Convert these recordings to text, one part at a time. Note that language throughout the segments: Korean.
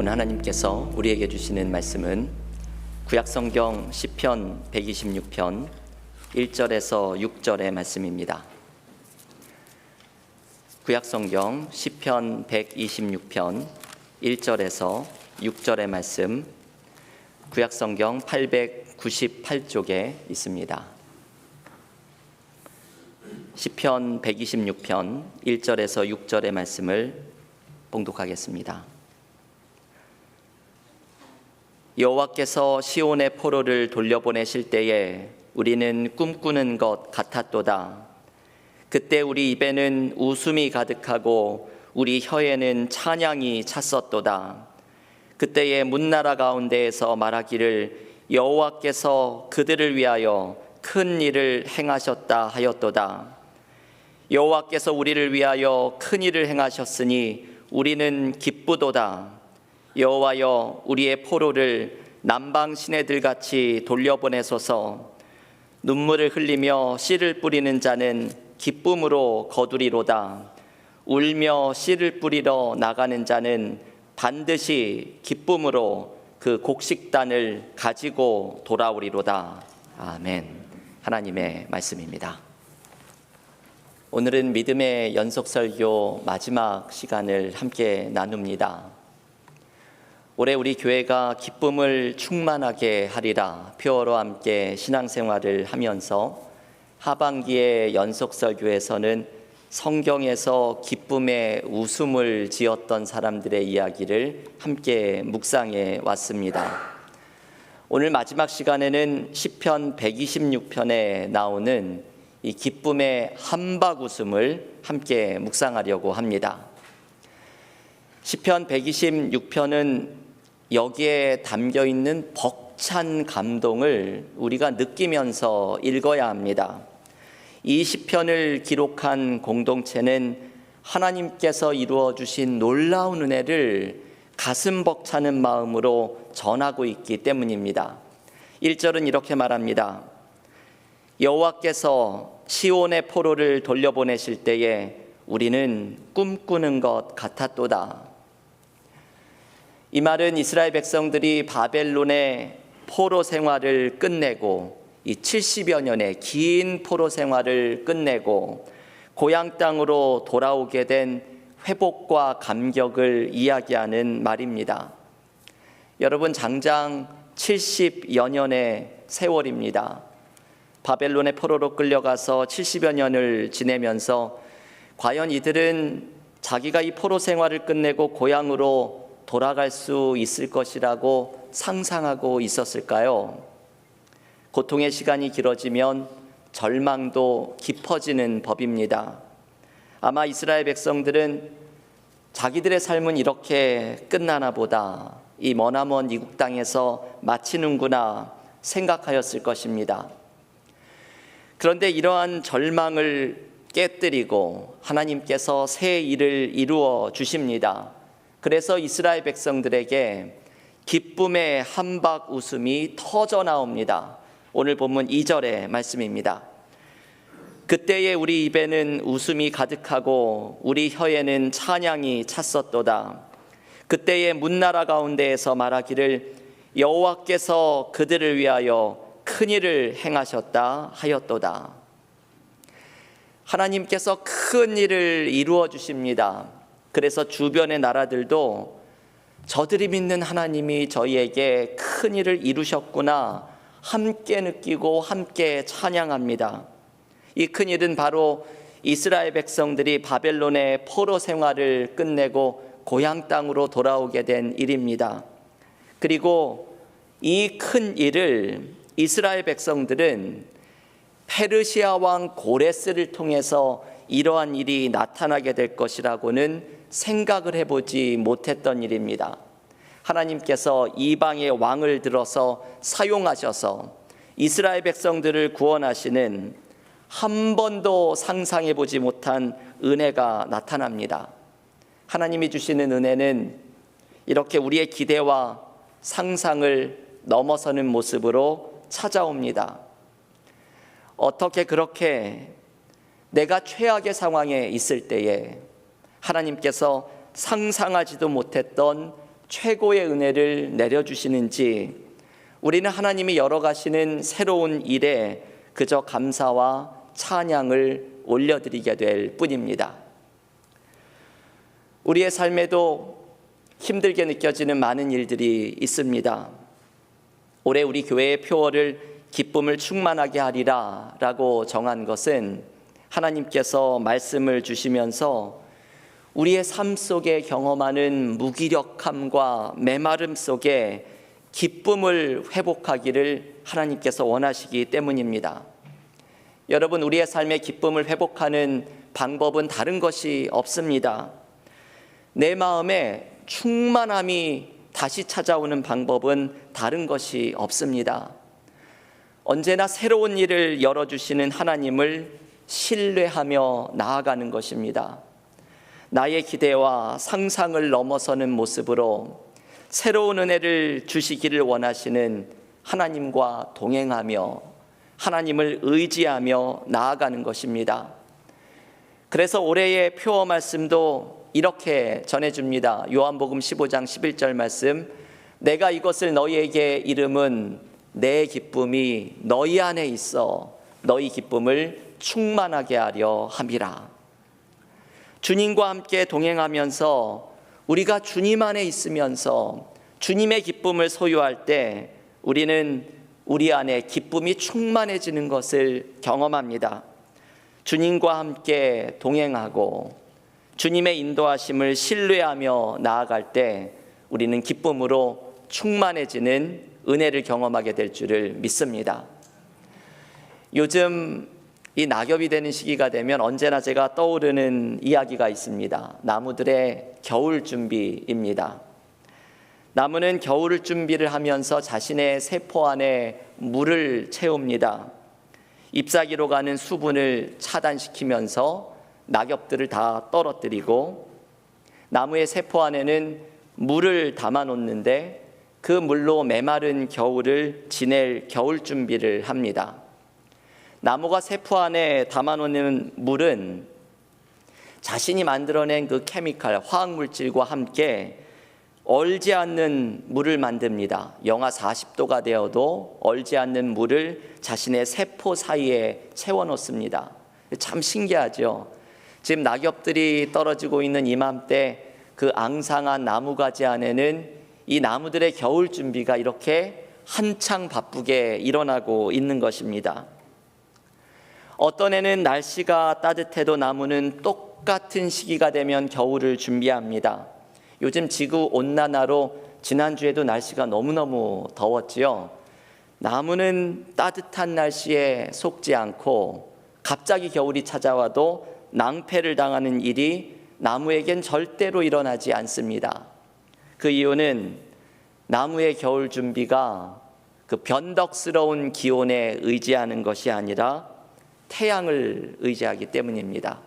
오늘 하나님께서 우리에게 주시는 말씀은 구약성경 시편 126편 1절에서 6절의 말씀입니다. 구약성경 시편 126편 1절에서 6절의 말씀, 구약성경 898쪽에 있습니다. 시편 126편 1절에서 6절의 말씀을 봉독하겠습니다. 여호와께서 시온의 포로를 돌려보내실 때에 우리는 꿈꾸는 것 같았도다. 그때 우리 입에는 웃음이 가득하고 우리 혀에는 찬양이 찼었도다. 그때의 문나라 가운데에서 말하기를 여호와께서 그들을 위하여 큰 일을 행하셨다 하였도다. 여호와께서 우리를 위하여 큰 일을 행하셨으니 우리는 기쁘도다. 여호와여, 우리의 포로를 남방 시내들같이 돌려보내소서. 눈물을 흘리며 씨를 뿌리는 자는 기쁨으로 거두리로다. 울며 씨를 뿌리러 나가는 자는 반드시 기쁨으로 그 곡식단을 가지고 돌아오리로다. 아멘. 하나님의 말씀입니다. 오늘은 믿음의 연속설교 마지막 시간을 함께 나눕니다. 올해 우리 교회가 기쁨을 충만하게 하리라 표어로 함께 신앙생활을 하면서 하반기의 연속설교에서는 성경에서 기쁨의 웃음을 지었던 사람들의 이야기를 함께 묵상해 왔습니다. 오늘 마지막 시간에는 시편 126편에 나오는 이 기쁨의 한박 웃음을 함께 묵상하려고 합니다. 시편 126편은 여기에 담겨있는 벅찬 감동을 우리가 느끼면서 읽어야 합니다. 이 시편을 기록한 공동체는 하나님께서 이루어 주신 놀라운 은혜를 가슴 벅차는 마음으로 전하고 있기 때문입니다. 1절은 이렇게 말합니다. 여호와께서 시온의 포로를 돌려보내실 때에 우리는 꿈꾸는 것 같았도다. 이 말은 이스라엘 백성들이 바벨론의 포로 생활을 끝내고 이 70여 년의 긴 포로 생활을 끝내고 고향 땅으로 돌아오게 된 회복과 감격을 이야기하는 말입니다. 여러분, 장장 70여 년의 세월입니다. 바벨론의 포로로 끌려가서 70여 년을 지내면서 과연 이들은 자기가 이 포로 생활을 끝내고 고향으로 돌아갈 수 있을 것이라고 상상하고 있었을까요? 고통의 시간이 길어지면 절망도 깊어지는 법입니다. 아마 이스라엘 백성들은 자기들의 삶은 이렇게 끝나나 보다, 이 머나먼 이국 땅에서 마치는구나 생각하였을 것입니다. 그런데 이러한 절망을 깨뜨리고 하나님께서 새 일을 이루어 주십니다. 그래서 이스라엘 백성들에게 기쁨의 한박 웃음이 터져 나옵니다. 오늘 본문 2절의 말씀입니다. 그때에 우리 입에는 웃음이 가득하고 우리 혀에는 찬양이 찼었도다. 그때의 문나라 가운데에서 말하기를 여호와께서 그들을 위하여 큰 일을 행하셨다 하였도다. 하나님께서 큰 일을 이루어 주십니다. 그래서 주변의 나라들도 저들이 믿는 하나님이 저희에게 큰 일을 이루셨구나 함께 느끼고 함께 찬양합니다. 이 큰 일은 바로 이스라엘 백성들이 바벨론의 포로 생활을 끝내고 고향 땅으로 돌아오게 된 일입니다. 그리고 이 큰 일을 이스라엘 백성들은 페르시아 왕 고레스를 통해서 이러한 일이 나타나게 될 것이라고는 생각을 해보지 못했던 일입니다. 하나님께서 이방의 왕을 들어서 사용하셔서 이스라엘 백성들을 구원하시는 한 번도 상상해보지 못한 은혜가 나타납니다. 하나님이 주시는 은혜는 이렇게 우리의 기대와 상상을 넘어서는 모습으로 찾아옵니다. 어떻게 그렇게 내가 최악의 상황에 있을 때에 하나님께서 상상하지도 못했던 최고의 은혜를 내려주시는지 우리는 하나님이 열어가시는 새로운 일에 그저 감사와 찬양을 올려드리게 될 뿐입니다. 우리의 삶에도 힘들게 느껴지는 많은 일들이 있습니다. 올해 우리 교회의 표어를 기쁨을 충만하게 하리라 라고 정한 것은 하나님께서 말씀을 주시면서 우리의 삶 속에 경험하는 무기력함과 메마름 속에 기쁨을 회복하기를 하나님께서 원하시기 때문입니다. 여러분, 우리의 삶의 기쁨을 회복하는 방법은 다른 것이 없습니다. 내 마음에 충만함이 다시 찾아오는 방법은 다른 것이 없습니다. 언제나 새로운 일을 열어주시는 하나님을 신뢰하며 나아가는 것입니다. 나의 기대와 상상을 넘어서는 모습으로 새로운 은혜를 주시기를 원하시는 하나님과 동행하며 하나님을 의지하며 나아가는 것입니다. 그래서 올해의 표어 말씀도 이렇게 전해줍니다. 요한복음 15장 11절 말씀, 내가 이것을 너희에게 이름은 내 기쁨이 너희 안에 있어 너희 기쁨을 충만하게 하려 함이라. 주님과 함께 동행하면서 우리가 주님 안에 있으면서 주님의 기쁨을 소유할 때 우리는 우리 안에 기쁨이 충만해지는 것을 경험합니다. 주님과 함께 동행하고 주님의 인도하심을 신뢰하며 나아갈 때 우리는 기쁨으로 충만해지는 은혜를 경험하게 될 줄을 믿습니다. 요즘 이 낙엽이 되는 시기가 되면 언제나 제가 떠오르는 이야기가 있습니다. 나무들의 겨울 준비입니다. 나무는 겨울 준비를 하면서 자신의 세포 안에 물을 채웁니다. 잎사귀로 가는 수분을 차단시키면서 낙엽들을 다 떨어뜨리고 나무의 세포 안에는 물을 담아 놓는데 그 물로 메마른 겨울을 지낼 겨울 준비를 합니다. 나무가 세포 안에 담아놓는 물은 자신이 만들어낸 그 케미칼, 화학물질과 함께 얼지 않는 물을 만듭니다. 영하 40도가 되어도 얼지 않는 물을 자신의 세포 사이에 채워놓습니다. 참 신기하죠. 지금 낙엽들이 떨어지고 있는 이맘때 그 앙상한 나무가지 안에는 이 나무들의 겨울 준비가 이렇게 한창 바쁘게 일어나고 있는 것입니다. 어떤 해는 날씨가 따뜻해도 나무는 똑같은 시기가 되면 겨울을 준비합니다. 요즘 지구 온난화로 지난주에도 날씨가 너무너무 더웠지요. 나무는 따뜻한 날씨에 속지 않고 갑자기 겨울이 찾아와도 낭패를 당하는 일이 나무에겐 절대로 일어나지 않습니다. 그 이유는 나무의 겨울 준비가 그 변덕스러운 기온에 의지하는 것이 아니라 태양을 의지하기 때문입니다.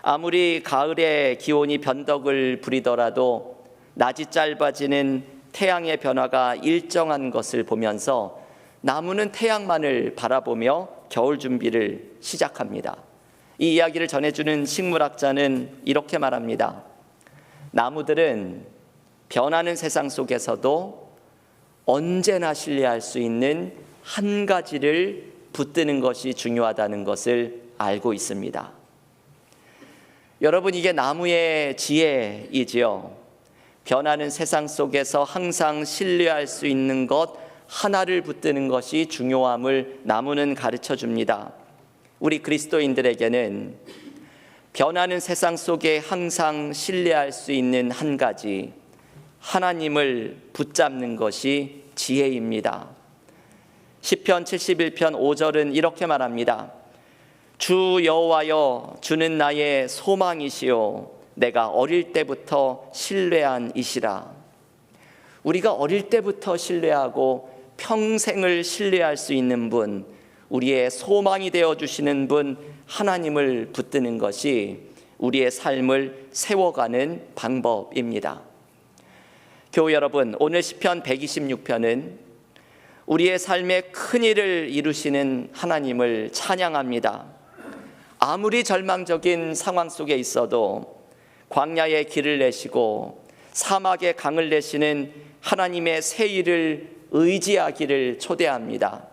아무리 가을에 기온이 변덕을 부리더라도 낮이 짧아지는 태양의 변화가 일정한 것을 보면서 나무는 태양만을 바라보며 겨울 준비를 시작합니다. 이 이야기를 전해주는 식물학자는 이렇게 말합니다. 나무들은 변하는 세상 속에서도 언제나 신뢰할 수 있는 한 가지를 붙드는 것이 중요하다는 것을 알고 있습니다. 여러분, 이게 나무의 지혜이지요. 변하는 세상 속에서 항상 신뢰할 수 있는 것 하나를 붙드는 것이 중요함을 나무는 가르쳐 줍니다. 우리 그리스도인들에게는 변하는 세상 속에 항상 신뢰할 수 있는 한 가지, 하나님을 붙잡는 것이 지혜입니다. 시편 71편 5절은 이렇게 말합니다. 주 여호와여, 주는 나의 소망이시요 내가 어릴 때부터 신뢰한 이시라. 우리가 어릴 때부터 신뢰하고 평생을 신뢰할 수 있는 분, 우리의 소망이 되어주시는 분 하나님을 붙드는 것이 우리의 삶을 세워가는 방법입니다. 교우 여러분, 오늘 시편 126편은 우리의 삶에 큰 일을 이루시는 하나님을 찬양합니다. 아무리 절망적인 상황 속에 있어도 광야에 길을 내시고 사막에 강을 내시는 하나님의 새 일을 의지하기를 초대합니다.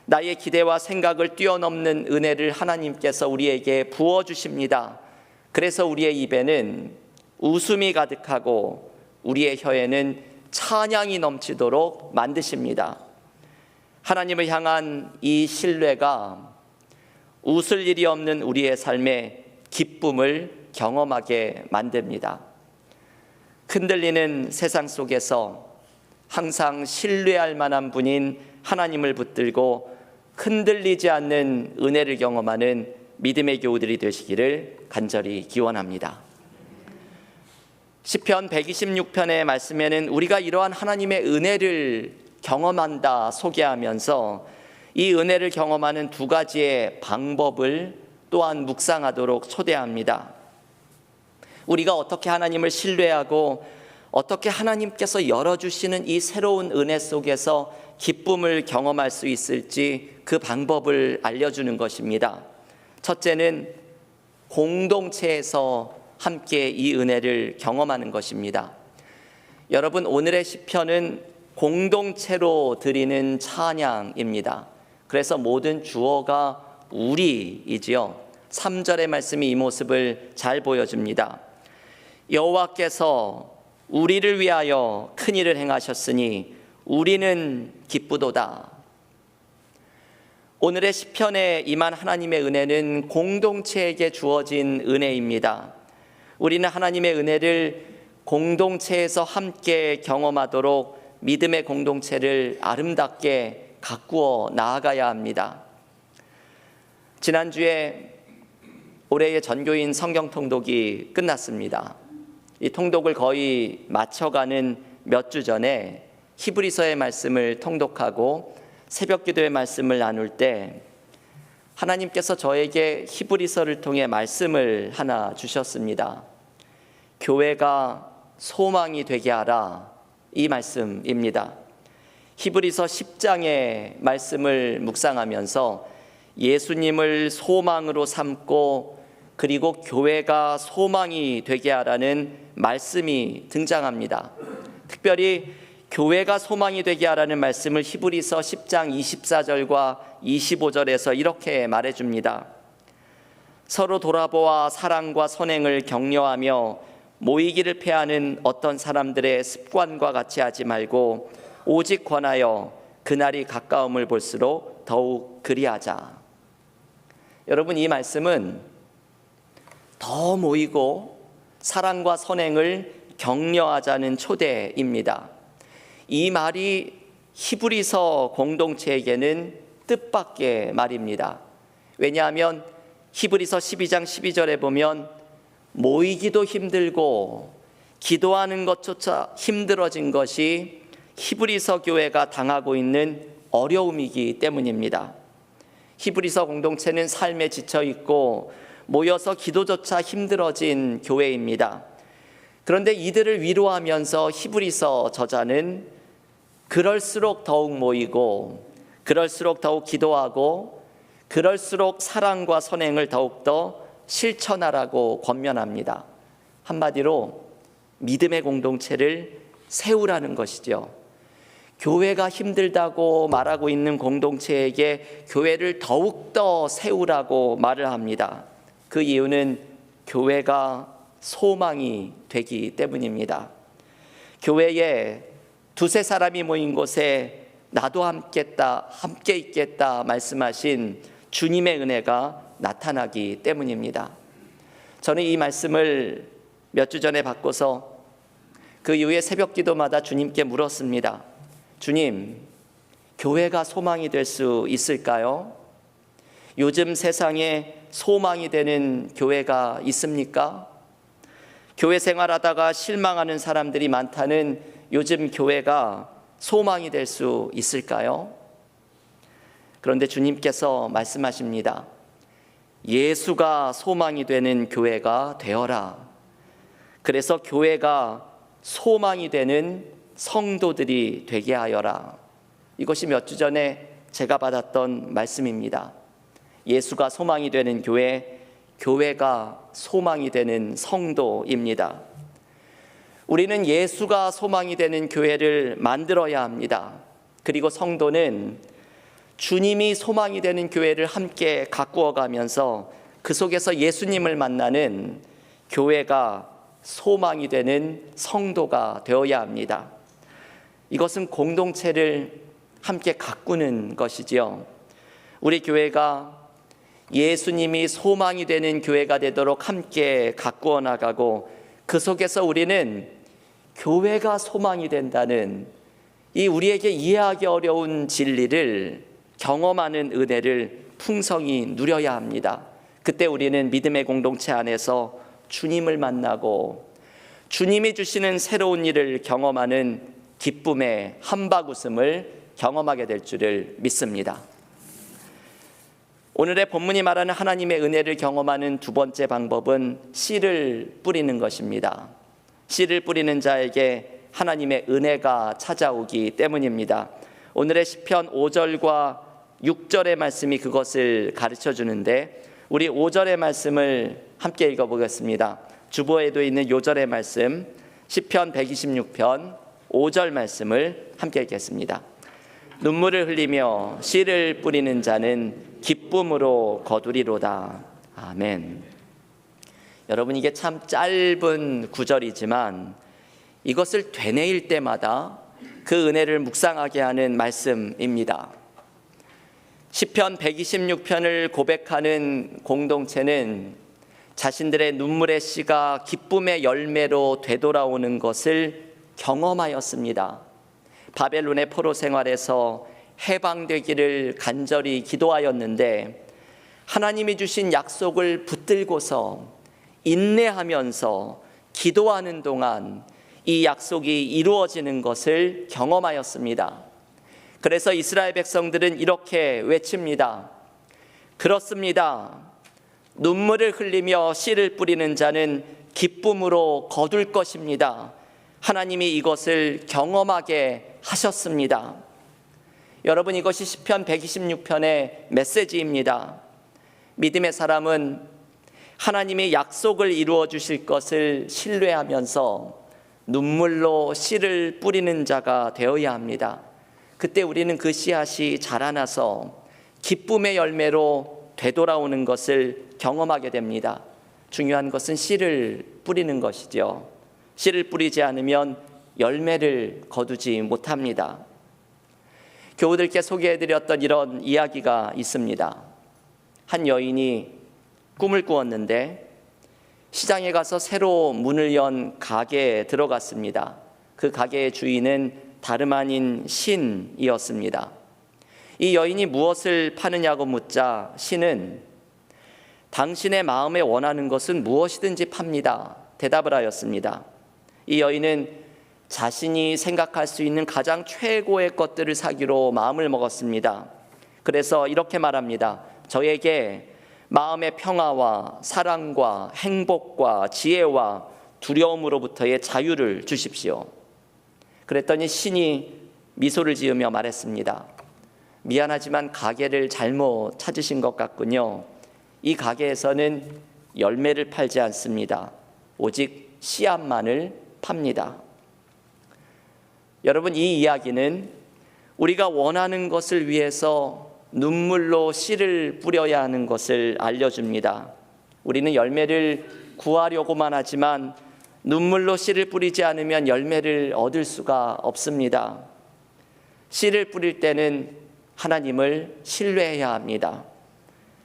나의 기대와 생각을 뛰어넘는 은혜를 하나님께서 우리에게 부어주십니다. 그래서 우리의 입에는 웃음이 가득하고 우리의 혀에는 찬양이 넘치도록 만드십니다. 하나님을 향한 이 신뢰가 웃을 일이 없는 우리의 삶에 기쁨을 경험하게 만듭니다. 흔들리는 세상 속에서 항상 신뢰할 만한 분인 하나님을 붙들고 흔들리지 않는 은혜를 경험하는 믿음의 교우들이 되시기를 간절히 기원합니다. 시편 126편의 말씀에는 우리가 이러한 하나님의 은혜를 경험한다 소개하면서 이 은혜를 경험하는 두 가지의 방법을 또한 묵상하도록 초대합니다. 우리가 어떻게 하나님을 신뢰하고 어떻게 하나님께서 열어주시는 이 새로운 은혜 속에서 기쁨을 경험할 수 있을지 그 방법을 알려주는 것입니다. 첫째는 공동체에서 함께 이 은혜를 경험하는 것입니다. 여러분, 오늘의 시편은 공동체로 드리는 찬양입니다. 그래서 모든 주어가 우리이지요. 3절의 말씀이 이 모습을 잘 보여줍니다. 여호와께서 우리를 위하여 큰 일을 행하셨으니 우리는 기쁘도다. 오늘의 시편에 임한 하나님의 은혜는 공동체에게 주어진 은혜입니다. 우리는 하나님의 은혜를 공동체에서 함께 경험하도록 믿음의 공동체를 아름답게 가꾸어 나아가야 합니다. 지난주에 올해의 전교인 성경 통독이 끝났습니다. 이 통독을 거의 마쳐가는 몇 주 전에 히브리서의 말씀을 통독하고 새벽 기도의 말씀을 나눌 때 하나님께서 저에게 히브리서를 통해 말씀을 하나 주셨습니다. 교회가 소망이 되게 하라, 이 말씀입니다. 히브리서 10장의 말씀을 묵상하면서 예수님을 소망으로 삼고 그리고 교회가 소망이 되게 하라는 말씀이 등장합니다. 특별히 교회가 소망이 되게 하라는 말씀을 히브리서 10장 24절과 25절에서 이렇게 말해줍니다. 서로 돌아보아 사랑과 선행을 격려하며 모이기를 패하는 어떤 사람들의 습관과 같이 하지 말고 오직 권하여 그날이 가까움을 볼수록 더욱 그리하자. 여러분, 이 말씀은 더 모이고 사랑과 선행을 격려하자는 초대입니다. 이 말이 히브리서 공동체에게는 뜻밖의 말입니다. 왜냐하면 히브리서 12장 12절에 보면 모이기도 힘들고 기도하는 것조차 힘들어진 것이 히브리서 교회가 당하고 있는 어려움이기 때문입니다. 히브리서 공동체는 삶에 지쳐 있고 모여서 기도조차 힘들어진 교회입니다. 그런데 이들을 위로하면서 히브리서 저자는 그럴수록 더욱 모이고 그럴수록 더욱 기도하고 그럴수록 사랑과 선행을 더욱더 실천하라고 권면합니다. 한마디로 믿음의 공동체를 세우라는 것이죠. 교회가 힘들다고 말하고 있는 공동체에게 교회를 더욱더 세우라고 말을 합니다. 그 이유는 교회가 소망이 되기 때문입니다. 교회에 두세 사람이 모인 곳에 나도 함께 있겠다 말씀하신 주님의 은혜가 나타나기 때문입니다. 저는 이 말씀을 몇 주 전에 바꿔서 그 이후에 새벽 기도마다 주님께 물었습니다. 주님, 교회가 소망이 될 수 있을까요? 요즘 세상에 소망이 되는 교회가 있습니까? 교회 생활하다가 실망하는 사람들이 많다는 요즘 교회가 소망이 될 수 있을까요? 그런데 주님께서 말씀하십니다. 예수가 소망이 되는 교회가 되어라. 그래서 교회가 소망이 되는 성도들이 되게 하여라. 이것이 몇 주 전에 제가 받았던 말씀입니다. 예수가 소망이 되는 교회, 교회가 소망이 되는 성도입니다. 우리는 예수가 소망이 되는 교회를 만들어야 합니다. 그리고 성도는 주님이 소망이 되는 교회를 함께 가꾸어 가면서 그 속에서 예수님을 만나는 교회가 소망이 되는 성도가 되어야 합니다. 이것은 공동체를 함께 가꾸는 것이지요. 우리 교회가 예수님이 소망이 되는 교회가 되도록 함께 가꾸어 나가고 그 속에서 우리는 교회가 소망이 된다는 이 우리에게 이해하기 어려운 진리를 경험하는 은혜를 풍성히 누려야 합니다. 그때 우리는 믿음의 공동체 안에서 주님을 만나고 주님이 주시는 새로운 일을 경험하는 기쁨의 한바구음을 경험하게 될 줄을 믿습니다. 오늘의 본문이 말하는 하나님의 은혜를 경험하는 두 번째 방법은 씨를 뿌리는 것입니다. 씨를 뿌리는 자에게 하나님의 은혜가 찾아오기 때문입니다. 오늘의 시편 5절과 6절의 말씀이 그것을 가르쳐 주는데 우리 5절의 말씀을 함께 읽어보겠습니다. 주보에도 있는 요절의 말씀 시편 126편 5절 말씀을 함께 읽겠습니다. 눈물을 흘리며 씨를 뿌리는 자는 기쁨으로 거두리로다. 아멘. 여러분, 이게 참 짧은 구절이지만 이것을 되뇌일 때마다 그 은혜를 묵상하게 하는 말씀입니다. 시편 126편을 고백하는 공동체는 자신들의 눈물의 씨가 기쁨의 열매로 되돌아오는 것을 경험하였습니다. 바벨론의 포로 생활에서 해방되기를 간절히 기도하였는데 하나님이 주신 약속을 붙들고서 인내하면서 기도하는 동안 이 약속이 이루어지는 것을 경험하였습니다. 그래서 이스라엘 백성들은 이렇게 외칩니다. 그렇습니다. 눈물을 흘리며 씨를 뿌리는 자는 기쁨으로 거둘 것입니다. 하나님이 이것을 경험하게 하셨습니다. 여러분, 이것이 시편 126편의 메시지입니다. 믿음의 사람은 하나님이 약속을 이루어 주실 것을 신뢰하면서 눈물로 씨를 뿌리는 자가 되어야 합니다. 그때 우리는 그 씨앗이 자라나서 기쁨의 열매로 되돌아오는 것을 경험하게 됩니다. 중요한 것은 씨를 뿌리는 것이죠. 씨를 뿌리지 않으면 열매를 거두지 못합니다. 교우들께 소개해드렸던 이런 이야기가 있습니다. 한 여인이 꿈을 꾸었는데 시장에 가서 새로 문을 연 가게에 들어갔습니다. 그 가게의 주인은 다름 아닌 신이었습니다. 이 여인이 무엇을 파느냐고 묻자 신은 당신의 마음에 원하는 것은 무엇이든지 팝니다. 대답을 하였습니다. 이 여인은 자신이 생각할 수 있는 가장 최고의 것들을 사기로 마음을 먹었습니다. 그래서 이렇게 말합니다. 저에게 마음의 평화와 사랑과 행복과 지혜와 두려움으로부터의 자유를 주십시오. 그랬더니 신이 미소를 지으며 말했습니다. 미안하지만 가게를 잘못 찾으신 것 같군요. 이 가게에서는 열매를 팔지 않습니다. 오직 씨앗만을 팝니다. 여러분, 이 이야기는 우리가 원하는 것을 위해서 눈물로 씨를 뿌려야 하는 것을 알려줍니다. 우리는 열매를 구하려고만 하지만 눈물로 씨를 뿌리지 않으면 열매를 얻을 수가 없습니다. 씨를 뿌릴 때는 하나님을 신뢰해야 합니다.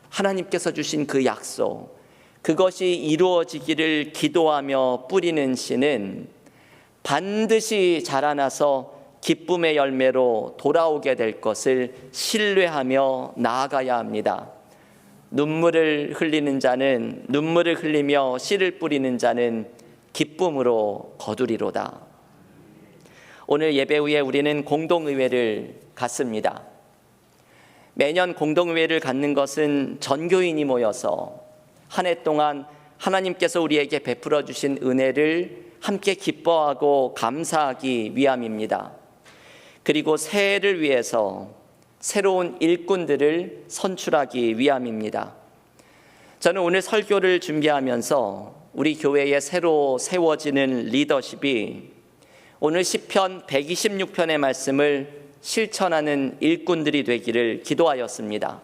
하나님께서 주신 그 약속, 그것이 이루어지기를 기도하며 뿌리는 씨는 반드시 자라나서 기쁨의 열매로 돌아오게 될 것을 신뢰하며 나아가야 합니다. 눈물을 흘리는 자는 눈물을 흘리며 씨를 뿌리는 자는 기쁨으로 거두리로다. 오늘 예배 후에 우리는 공동의회를 갖습니다. 매년 공동의회를 갖는 것은 전교인이 모여서 한 해 동안 하나님께서 우리에게 베풀어 주신 은혜를 함께 기뻐하고 감사하기 위함입니다. 그리고 새해를 위해서 새로운 일꾼들을 선출하기 위함입니다. 저는 오늘 설교를 준비하면서 우리 교회에 새로 세워지는 리더십이 오늘 시편 126편의 말씀을 실천하는 일꾼들이 되기를 기도하였습니다.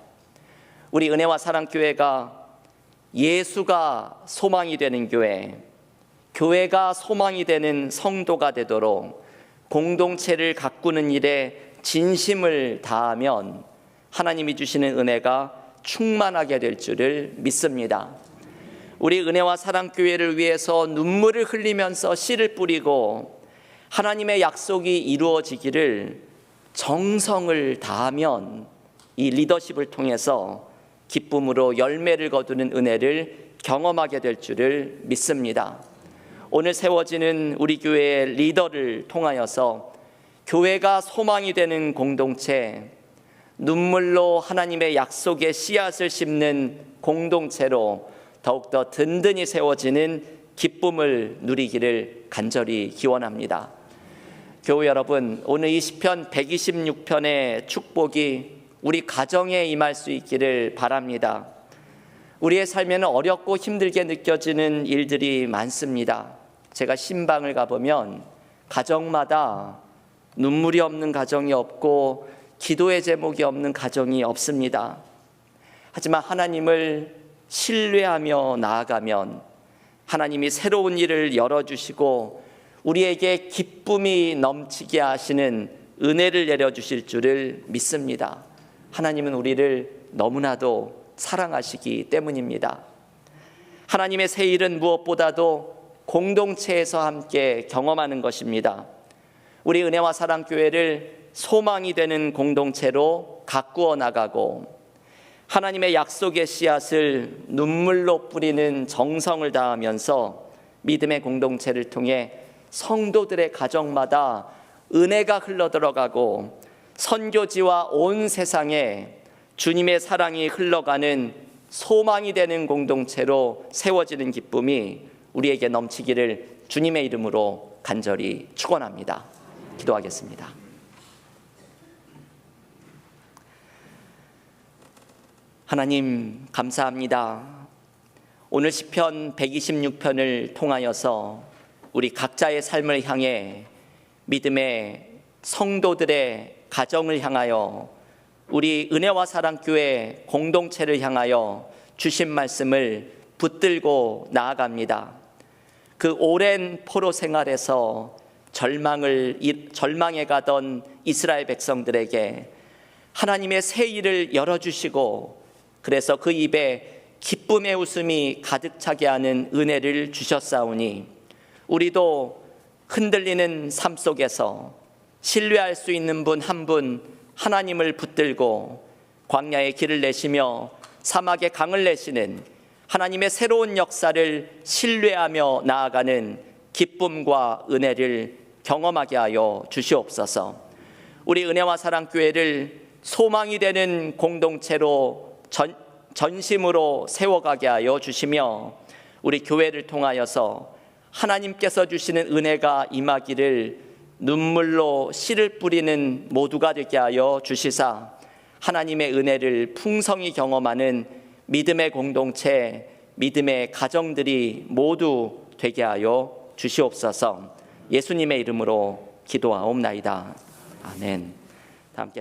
우리 은혜와 사랑교회가 예수가 소망이 되는 교회, 교회가 소망이 되는 성도가 되도록 공동체를 가꾸는 일에 진심을 다하면 하나님이 주시는 은혜가 충만하게 될 줄을 믿습니다. 우리 은혜와 사랑교회를 위해서 눈물을 흘리면서 씨를 뿌리고 하나님의 약속이 이루어지기를 정성을 다하면 이 리더십을 통해서 기쁨으로 열매를 거두는 은혜를 경험하게 될 줄을 믿습니다. 오늘 세워지는 우리 교회의 리더를 통하여서 교회가 소망이 되는 공동체, 눈물로 하나님의 약속의 씨앗을 심는 공동체로 더욱더 든든히 세워지는 기쁨을 누리기를 간절히 기원합니다. 교우 여러분, 오늘 이 시편 126편의 축복이 우리 가정에 임할 수 있기를 바랍니다. 우리의 삶에는 어렵고 힘들게 느껴지는 일들이 많습니다. 제가 신방을 가보면 가정마다 눈물이 없는 가정이 없고 기도의 제목이 없는 가정이 없습니다. 하지만 하나님을 신뢰하며 나아가면 하나님이 새로운 일을 열어주시고 우리에게 기쁨이 넘치게 하시는 은혜를 내려주실 줄을 믿습니다. 하나님은 우리를 너무나도 사랑하시기 때문입니다. 하나님의 새 일은 무엇보다도 공동체에서 함께 경험하는 것입니다. 우리 은혜와 사랑교회를 소망이 되는 공동체로 가꾸어 나가고 하나님의 약속의 씨앗을 눈물로 뿌리는 정성을 다하면서 믿음의 공동체를 통해 성도들의 가정마다 은혜가 흘러들어가고 선교지와 온 세상에 주님의 사랑이 흘러가는 소망이 되는 공동체로 세워지는 기쁨이 우리에게 넘치기를 주님의 이름으로 간절히 축원합니다. 기도하겠습니다. 하나님 감사합니다. 오늘 시편 126편을 통하여서 우리 각자의 삶을 향해 믿음의 성도들의 가정을 향하여 우리 은혜와 사랑교회 공동체를 향하여 주신 말씀을 붙들고 나아갑니다. 그 오랜 포로 생활에서 절망에 가던 이스라엘 백성들에게 하나님의 새 일을 열어주시고 그래서 그 입에 기쁨의 웃음이 가득 차게 하는 은혜를 주셨사오니 우리도 흔들리는 삶 속에서 신뢰할 수 있는 분 한 분 하나님을 붙들고 광야의 길을 내시며 사막의 강을 내시는 하나님의 새로운 역사를 신뢰하며 나아가는 기쁨과 은혜를 경험하게 하여 주시옵소서. 우리 은혜와 사랑교회를 소망이 되는 공동체로 전심으로 세워가게 하여 주시며 우리 교회를 통하여서 하나님께서 주시는 은혜가 임하기를 눈물로 씨를 뿌리는 모두가 되게 하여 주시사 하나님의 은혜를 풍성히 경험하는 믿음의 공동체, 믿음의 가정들이 모두 되게 하여 주시옵소서. 예수님의 이름으로 기도하옵나이다. 아멘. 다 함께